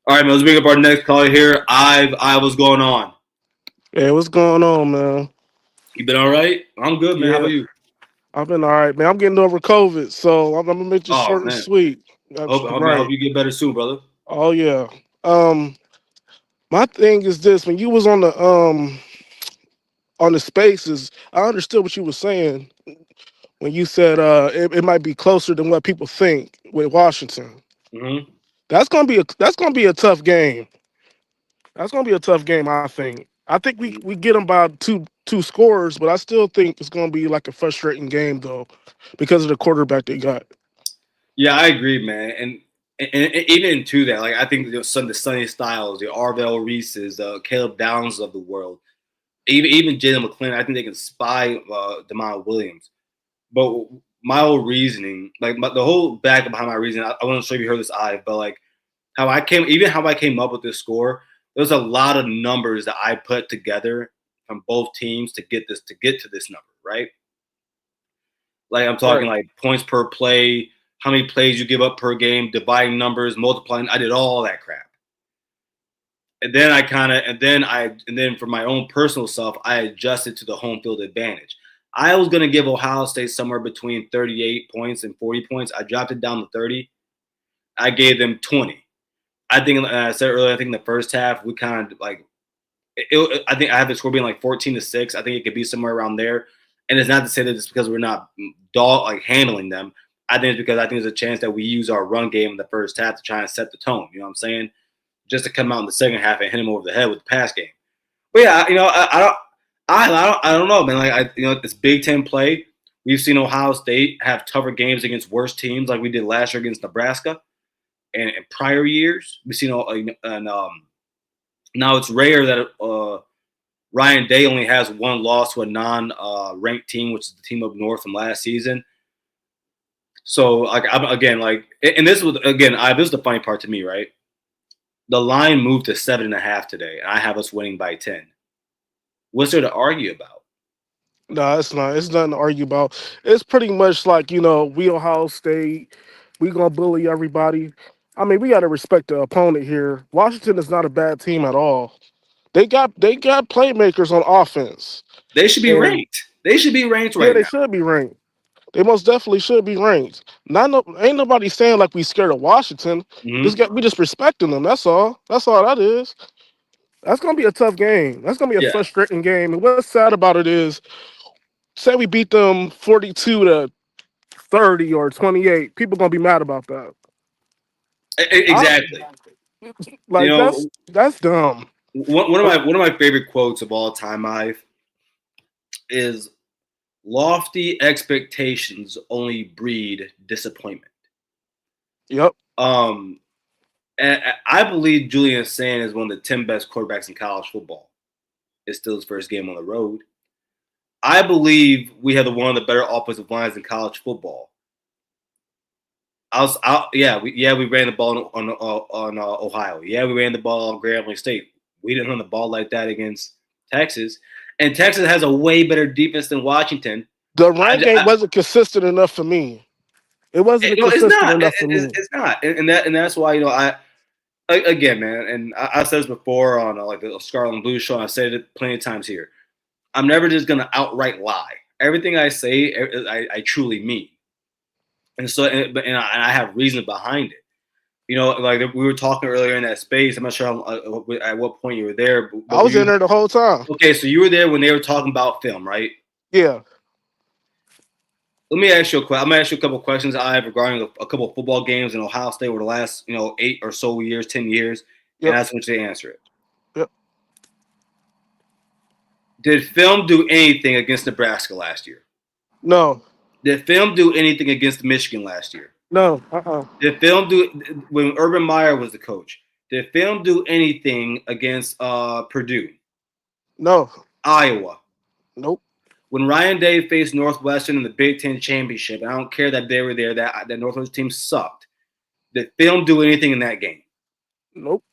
All right, man, let's bring up our next caller here. What's going on?
Hey, what's going on, man?
You been all right? I'm good, man.
Yeah.
How about you?
I've been all right, man. I'm getting over COVID, so I'm gonna make this short and sweet.
I hope you get better soon, brother.
Oh yeah. My thing is this: when you was on the spaces, I understood what you were saying when you said it might be closer than what people think with Washington.
Mm-hmm.
That's gonna be a tough game. That's gonna be a tough game, I think. I think we get them by two scores, but I still think it's gonna be like a frustrating game though, because of the quarterback they got.
Yeah, I agree, man. And even to that, like I think the Sonny Styles, the Arvell Reeses, the Caleb Downs of the world, even Jalen McClain, I think they can spy DeMond Williams. But my whole reasoning, the whole back behind my reasoning, I wasn't sure if you heard this, but like how I came up with this score. There's a lot of numbers that I put together from both teams to get to this number, right? Like I'm talking like points per play, how many plays you give up per game, dividing numbers, multiplying. I did all that crap. And then for my own personal self, I adjusted to the home field advantage. I was going to give Ohio State somewhere between 38 points and 40 points. I dropped it down to 30. I gave them 20. I think I said earlier, I think in the first half, we kind of like I think I have the score being like 14-6. I think it could be somewhere around there. And it's not to say that it's because we're not handling them. I think it's because I think there's a chance that we use our run game in the first half to try and set the tone. You know what I'm saying? Just to come out in the second half and hit him over the head with the pass game. But yeah, I don't know, man. Like this Big Ten play, we've seen Ohio State have tougher games against worse teams, like we did last year against Nebraska. And in prior years, we've seen now it's rare that Ryan Day only has one loss to a non-ranked team, which is the team up north from last season. So this was the funny part to me, right? The line moved to 7.5 today, and I have us winning by 10. What's there to argue about?
No, it's not. It's nothing to argue about. It's pretty much like we Ohio State. We gonna bully everybody. I mean, we gotta respect the opponent here. Washington is not a bad team at all. They got playmakers on offense,
They should be
and
ranked. They should be ranked
yeah,
right
they
now.
should be ranked. They most definitely should be ranked. Not no, ain't nobody saying like we scared of Washington.
Hmm.
We just respecting them. That's all. That's all that is. That's gonna be a tough game. That's gonna be a
Yeah,
frustrating game. And what's sad about it is, say we beat them 42-30 or 28. People gonna be mad about that. I,
exactly. You
like
know,
that's dumb.
one of my favorite quotes of all time, I've is lofty expectations only breed disappointment.
Yep.
Um, and I believe Julian Sand is one of the 10 best quarterbacks in college football. It's still his first game on the road. I believe we have one of the better offensive lines in college football. We ran the ball on Ohio. Yeah, we ran the ball on Grambling State. We didn't run the ball like that against Texas, and Texas has a way better defense than Washington.
The run game wasn't consistent enough for me. It wasn't
It's
consistent
not.
enough for me.
It's not, and that's why again, man, and I said this before on like the Scarlet and Blue show. And I said it plenty of times here. I'm never just gonna outright lie. Everything I say, I truly mean, and so, and I have reason behind it. You know, like we were talking earlier in that space. I'm not sure at what point you were there. But
I was in there the whole time.
Okay, so you were there when they were talking about film, right?
Yeah.
Let me ask you a question. I'm gonna ask you a couple of questions, regarding a couple of football games in Ohio State over the last 8 or so years, 10 years, and I just want you to answer it.
Yep.
Did film do anything against Nebraska last year?
No.
Did film do anything against Michigan last year?
No.
Did film do when Urban Meyer was the coach? Did film do anything against Purdue?
No.
Iowa?
Nope.
When Ryan Day faced Northwestern in the Big Ten championship, I don't care that they were there. That Northwestern team sucked. Did film do anything in that game?
Nope.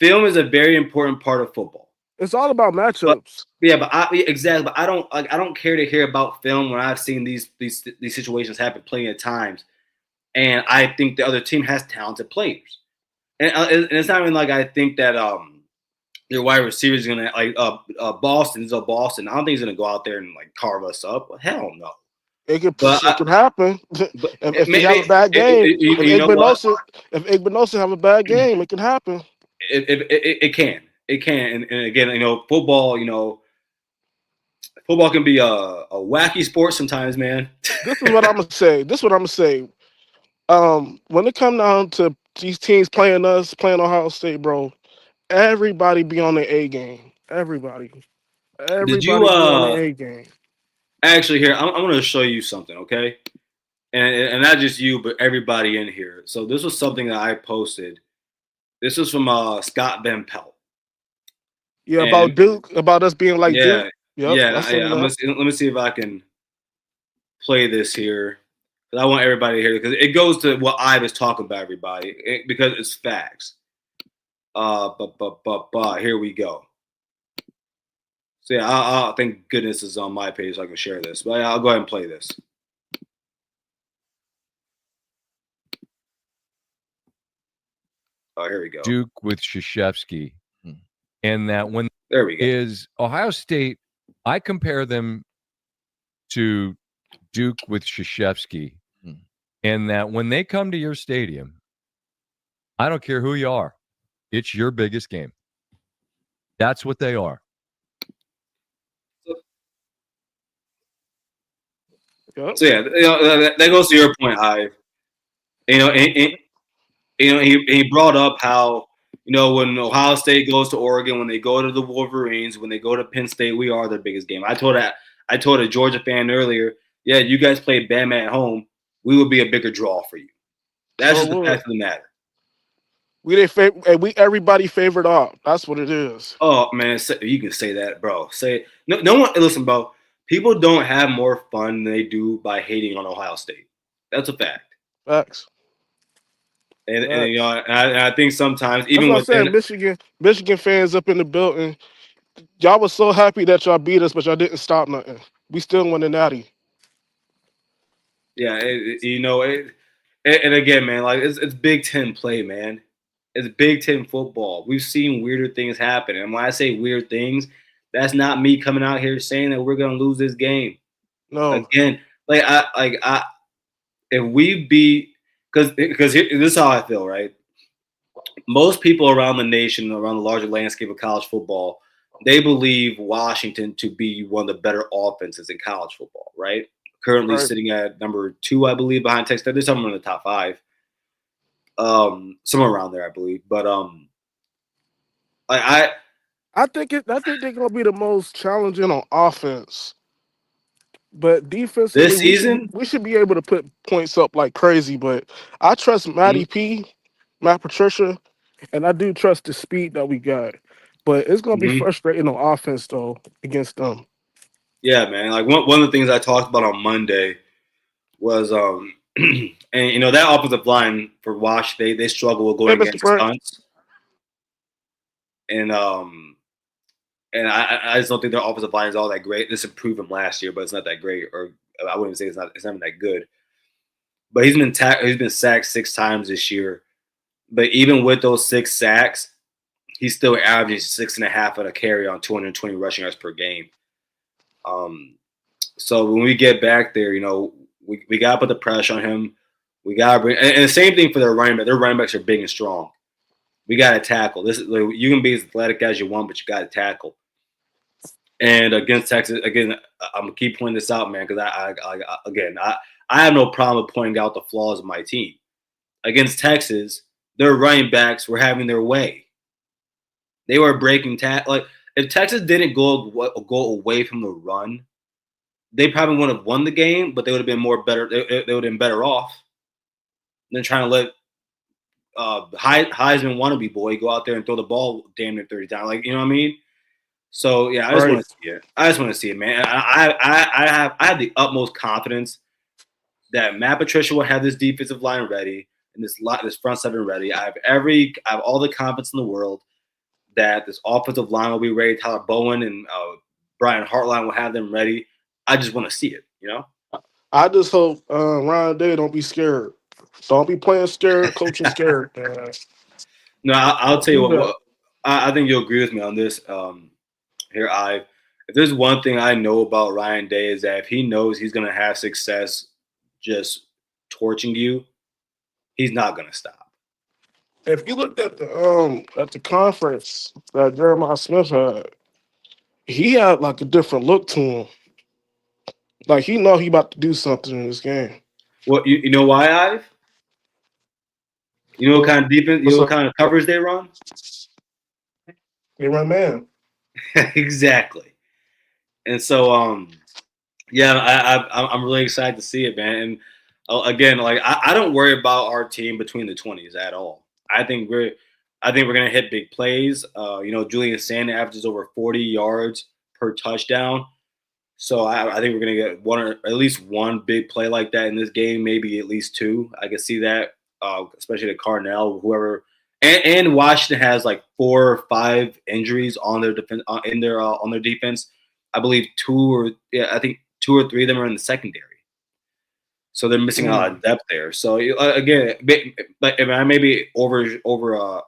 Film is a very important part of football.
It's all about matchups.
Exactly. But I don't care to hear about film when I've seen these situations happen plenty of times, and I think the other team has talented players, and it's not even like I think that their wide receiver is gonna Boston is a Boston. I don't think he's gonna go out there and like carve us up. Hell no.
It can happen. If they have a bad game, if Igbinosa have a bad game, it can happen.
It can. It can. And again, football. Football can be a wacky sport sometimes, man.
This is what I'm gonna say. When it come down to these teams playing Ohio State, bro, everybody be on the A game. Everybody be on the A game.
Actually, here I'm going to show you something, okay? And not just you, but everybody in here. So this was something that I posted. This was from Scott Van Pelt.
Yeah, about Duke, about us being like Duke.
Yep, let me see if I can play this here. I want everybody to hear it because it goes to what I was talking about, everybody, because it's facts. But here we go. So yeah, I thank goodness it's on my page so I can share this. But I'll go ahead and play this. Oh, here we go.
Duke with Krzyzewski, and that when
there we go
is Ohio State. I compare them to Duke with Krzyzewski, and that when they come to your stadium, I don't care who you are, it's your biggest game. That's what they are.
So yeah, that goes to your point, Hive. He brought up how when Ohio State goes to Oregon, when they go to the Wolverines, when they go to Penn State, we are their biggest game. I told a Georgia fan earlier, yeah, you guys played Bama at home, we would be a bigger draw for you. That's just the fact of the matter.
Everybody favored off. That's what it is.
Oh man, you can say that, bro. Say no one. Listen, bro. People don't have more fun than they do by hating on Ohio State. That's a fact.
Facts.
And I think sometimes even
with Michigan fans up in the building, y'all was so happy that y'all beat us, but y'all didn't stop nothing. We still won the natty.
Yeah, And again, man, like it's Big Ten play, man. It's Big Ten football. We've seen weirder things happen, and when I say weird things, that's not me coming out here saying that we're gonna lose this game.
No,
Again, if we beat, because this is how I feel, right? Most people around the nation, around the larger landscape of college football, they believe Washington to be one of the better offenses in college football, right? Currently
right.
sitting at number 2, I believe, behind Texas Tech. There's someone in the top 5, somewhere around there, I believe. But I
I think they're gonna be the most challenging on offense. But defensively,
this season,
we should be able to put points up like crazy. But I trust
mhm,
Matt Patricia, and I do trust the speed that we got. But it's gonna be
mhm.
frustrating on offense though against them.
Yeah, man. Like one of the things I talked about on Monday was and that offensive line for Wash, they struggle with
Hey,
going
Mr.
against
Brent.
stunts, and I just don't think their offensive line is all that great. This improved from last year, but it's not that great, or I wouldn't say it's not that good. But he's been sacked 6 times this year. But even with those 6 sacks, he's still averaging 6.5 on a carry on 220 rushing yards per game. So when we get back there, we got to put the pressure on him. We got to bring, and the same thing for their running back. Their running backs are big and strong. We got to tackle. This is like, you can be as athletic as you want, but you got to tackle. And against Texas, again, I'm gonna keep pointing this out, man, because I have no problem with pointing out the flaws of my team. Against Texas, their running backs were having their way. They were breaking like if Texas didn't go away from the run, they probably would have won the game, but they would have been better. They would have been better off than trying to let Heisman wannabe boy go out there and throw the ball damn near 30 times. Like, you know what I mean? So yeah, I just
Right.
want to see it. I just want to see it, man. I have the utmost confidence that Matt Patricia will have this defensive line ready and this front seven ready. I have all the confidence in the world that this offensive line will be ready. Tyler Bowen and Brian Hartline will have them ready. I just want to see it,
I just hope Ryan Day don't be scared. Don't be playing scared, coaching scared. Man.
No, I'll
Don't
tell you
do
what.
that.
I think you'll agree with me on this. Here, if there's one thing I know about Ryan Day is that if he knows he's going to have success just torching you, he's not going to stop.
If you looked at the conference that Jeremiah Smith had, he had like a different look to him. Like he know he about to do something in this game.
Well, you know why, Ive? You know what kind of defense,
What's
what
up?
kind of coverage they run?
They run man.
Exactly. And so, yeah, I'm really excited to see it, man. And again, like I don't worry about our team between the 20s at all. I think we're gonna hit big plays. Julian Sand averages over 40 yards per touchdown. So I think we're gonna get one or at least one big play like that in this game, maybe at least 2. I can see that, especially to Carnell, whoever. And Washington has like 4 or 5 injuries on their defense on their defense. I believe 2 or 3 of them are in the secondary. So they're missing a lot of depth there. So again, am I maybe over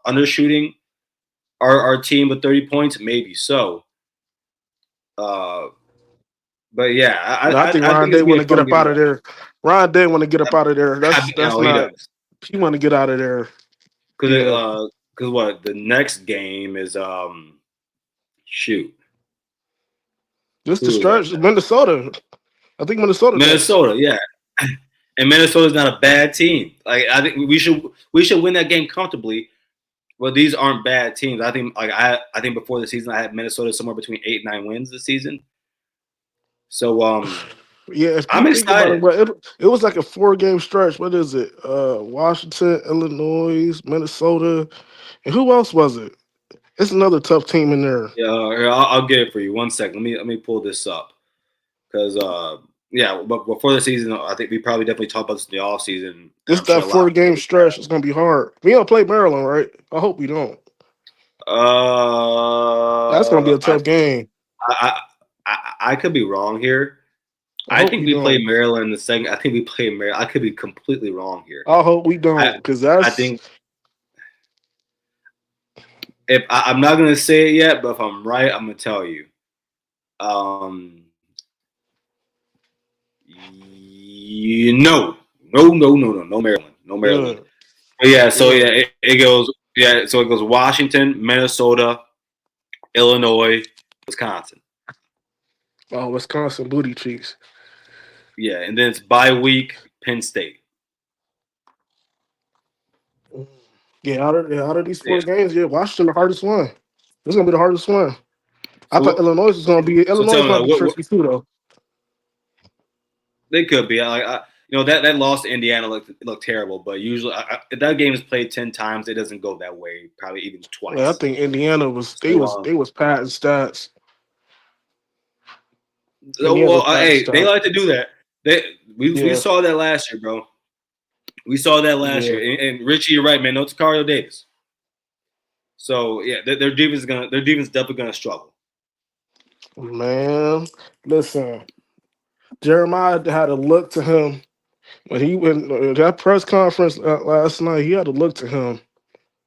undershooting our team with 30 points? Maybe so. But yeah,
I think
I
Ryan
think it's
Day
gonna be
want
a
to get
fun
up
game to
out of
watch.
there. Ryan Day want to get up out of there. That's
He
not.
does.
He want to get out of there. Yeah.
Because what the next game is shoot,
Just the
who is that?
stretch. Minnesota. I think Minnesota next.
Minnesota, yeah. And Minnesota's not a bad team. Like I think we should win that game comfortably. Well, these aren't bad teams. I think I think before the season I had Minnesota somewhere between 8 and 9 wins this season. So
Yeah, if you
I'm
think about it,
excited.
well, it was like a 4-game stretch. What is it? Washington, Illinois, Minnesota, and who else was it? It's another tough team in there.
Yeah, here, I'll get it for you. One second. Let me pull this up because yeah, but before the season, I think we probably definitely talked about this in the off season.
This
I'm sure
that
a lot of
4-game stretch is gonna be hard. We don't play Maryland, right? I hope we don't. That's gonna be a
I,
tough game.
I I could be wrong here, I
hope
think
we
we play
don't.
Maryland in the second. I think we play Maryland. I could be completely wrong here.
I hope we don't,
I
because
I
that's
think if I'm not gonna say it yet, but if I'm right, I'm gonna tell you. Um, no Maryland, no Maryland.
good.
But yeah, so yeah,
Good.
it goes so it goes Washington, Minnesota, Illinois, Wisconsin.
Oh, Wisconsin booty cheeks.
Yeah, and then it's bye week, Penn State.
Yeah, out of these
Yeah.
4 games, yeah, Washington the hardest one. This is gonna be the hardest one. I thought
So so
Illinois
tell
is
me,
gonna
like,
be tricky too though.
they could be. That loss to Indiana looked terrible, but usually if that game is played 10 times, it doesn't go that way. Probably even
Yeah, I
twice.
think Indiana was
So
they was padding stats. Indiana
well,
was padding
hey, they
stats.
like to do that. We
Yeah,
saw that last year, bro. We saw that last
yeah,
year. And Richie, you're right, man. No Tacario Davis. So yeah, their defense is definitely gonna struggle.
man. Listen, Jeremiah had to look to him when he went that press conference last night. He had to look to him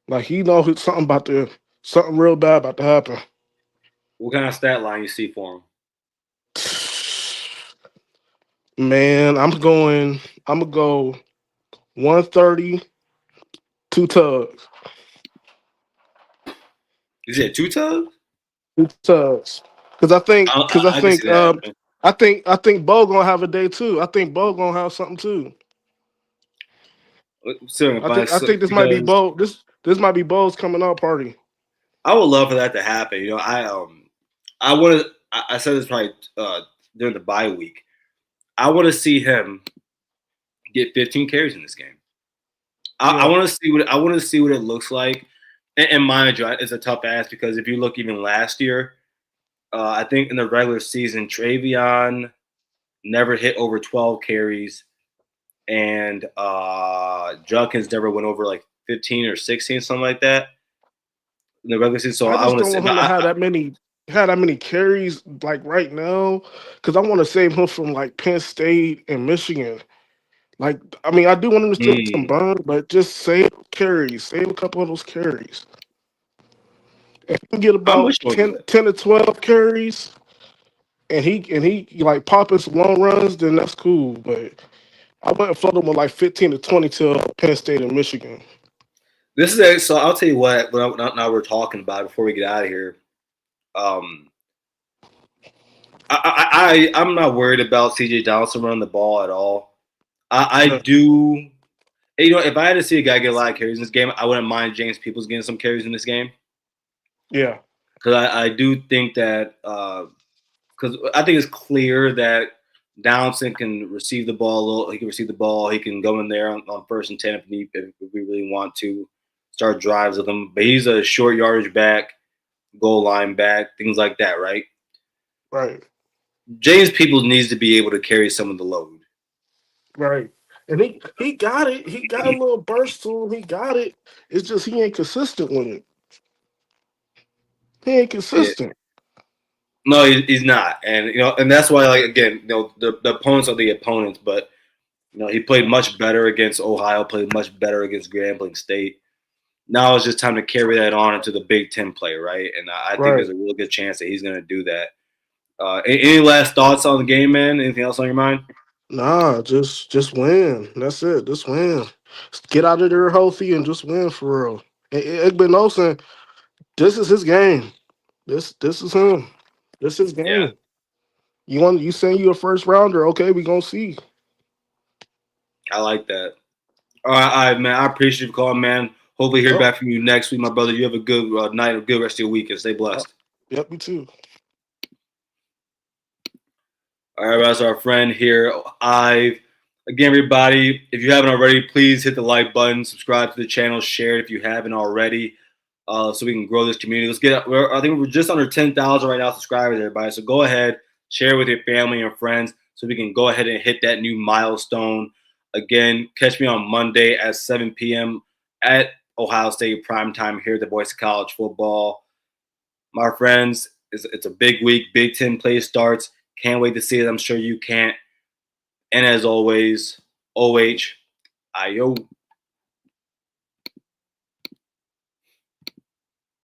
like he know something real bad about to happen.
What kind of stat line you see for him?
Man, I'm gonna go 130, 2 tugs.
You said 2 tugs?
2 tugs. Because
I can see that happening.
I think Bo gonna have a day too. I think Bo gonna have something too.
So,
I think this might be
because
Bo. This might be Bo's coming out party.
I would love for that to happen. I want to. I said this probably during the bye week. I want to see him get 15 carries in this game. I
Yeah,
want to see what it looks like. And mind you, it's a tough ask because if you look even last year, I think in the regular season, Travion never hit over 12 carries, and Judkins never went over like 15 or 16, something like that in the regular season. So
I
I
just
want to
don't
say,
want him to have that many carries like right now because I want to save him from like Penn State and Michigan. Like, I mean, I do want him to still get some burn, but just save carries, save a couple of those carries. If he can get
I'm
about
with you on that.
10 to 12 carries, and he like popping some long runs, then that's cool. But I wouldn't flood him with like 15 to 20 till Penn State and Michigan.
So I'll tell you what. Now we're talking about it before we get out of here. Um, I'm not worried about CJ Donaldson running the ball at all. I
Yeah,
do. If I had to see a guy get a lot of carries in this game, I wouldn't mind James Peoples getting some carries in this game
yeah,
because I do think that because I think it's clear that Donaldson can receive the ball a little. He can receive the ball. He can go in there on 1st and 10 if we really want to start drives with him. But he's a short yardage back, goal line back, things like that, right?
right,
James Peoples needs to be able to carry some of the load.
right. And he got it. He got a little burst to him. He got it. It's just he ain't consistent with it. He ain't
Yeah.
consistent.
No, he's not, and that's why, like again, the opponents are the opponents, but he played much better against Ohio, played much better against Grambling State. Now it's just time to carry that on into the Big Ten play, right? And I think
Right.
there's a real good chance that he's going to do that. Any last thoughts on the game, man? Anything else on your mind?
Nah, just win. That's it. Just win. Get out of there healthy and just win for real. And Igben Olsen, this is his game. This is him. This is his
Yeah,
game. You saying you a first rounder? Okay, we gonna see.
I like that. All right, man. I appreciate you calling, man. Hopefully, hear
Yep.
back from you next week, my brother. You have a good night, a good rest of your week, and stay blessed.
Yep, me too.
All right, that's our friend here, Ive. Again, everybody, if you haven't already, please hit the like button, subscribe to the channel, share it if you haven't already, so we can grow this community. I think we're just under 10,000 right now subscribers, everybody. So go ahead, share with your family and friends so we can go ahead and hit that new milestone. Again, catch me on Monday at 7 p.m. at Ohio State primetime here at the Voice of College Football. My friends, it's a big week. Big Ten play starts. Can't wait to see it. I'm sure you can't. And as always, OH, IO.